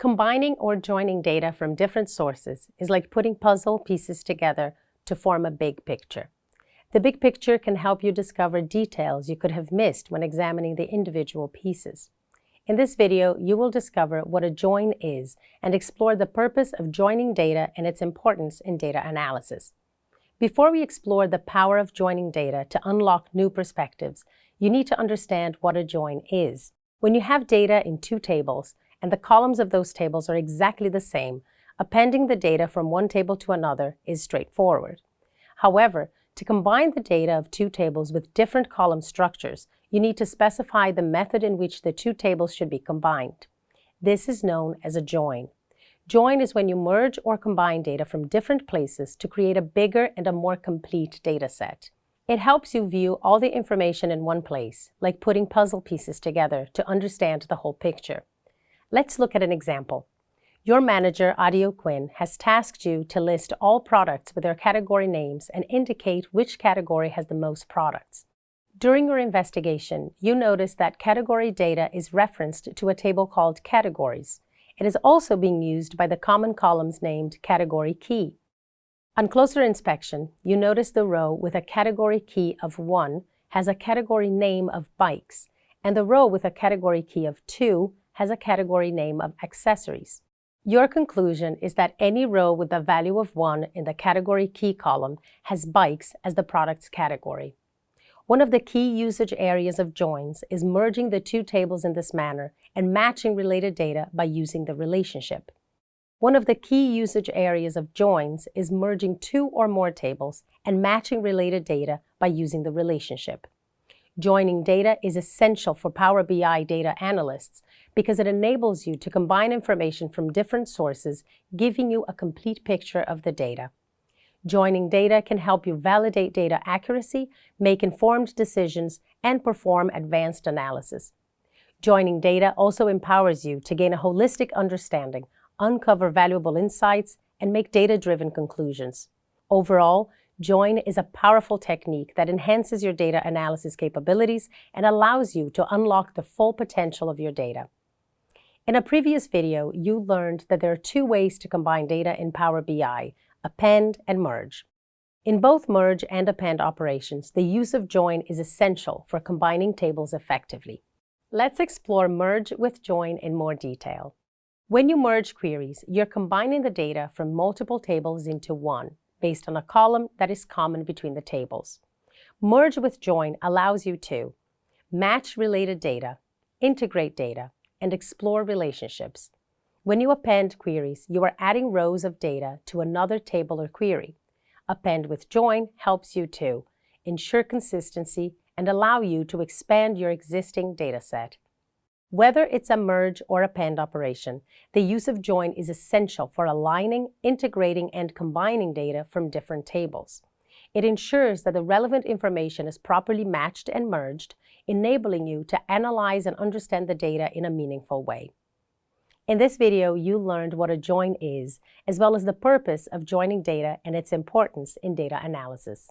Combining or joining data from different sources is like putting puzzle pieces together to form a big picture. The big picture can help you discover details you could have missed when examining the individual pieces. In this video, you will discover what a join is and explore the purpose of joining data and its importance in data analysis. Before we explore the power of joining data to unlock new perspectives, you need to understand what a join is. When you have data in two tables, and the columns of those tables are exactly the same, appending the data from one table to another is straightforward. However, to combine the data of two tables with different column structures, you need to specify the method in which the two tables should be combined. This is known as a join. Join is when you merge or combine data from different places to create a bigger and a more complete data set. It helps you view all the information in one place, like putting puzzle pieces together to understand the whole picture. Let's look at an example. Your manager, Adio Quinn, has tasked you to list all products with their category names and indicate which category has the most products. During your investigation, you notice that category data is referenced to a table called categories. It is also being used by the common columns named category key. On closer inspection, you notice the row with a category key of 1 has a category name of bikes, and the row with a category key of 2 has a category name of accessories. Your conclusion is that any row with a value of 1 in the category key column has bikes as the product's category. One of the key usage areas of joins is merging the two tables in this manner and matching related data by using the relationship. One of the key usage areas of joins is merging two or more tables and matching related data by using the relationship. Joining data is essential for Power BI data analysts because it enables you to combine information from different sources, giving you a complete picture of the data. Joining data can help you validate data accuracy, make informed decisions, and perform advanced analysis. Joining data also empowers you to gain a holistic understanding, uncover valuable insights, and make data-driven conclusions. Overall, join is a powerful technique that enhances your data analysis capabilities and allows you to unlock the full potential of your data. In a previous video, you learned that there are two ways to combine data in Power BI: append and merge. In both merge and append operations, the use of join is essential for combining tables effectively. Let's explore merge with join in more detail. When you merge queries, you're combining the data from multiple tables into one, based on a column that is common between the tables. Merge with join allows you to match related data, integrate data, and explore relationships. When you append queries, you are adding rows of data to another table or query. Append with join helps you to ensure consistency and allow you to expand your existing data set. Whether it's a merge or append operation, the use of join is essential for aligning, integrating, and combining data from different tables. It ensures that the relevant information is properly matched and merged, enabling you to analyze and understand the data in a meaningful way. In this video, you learned what a join is, as well as the purpose of joining data and its importance in data analysis.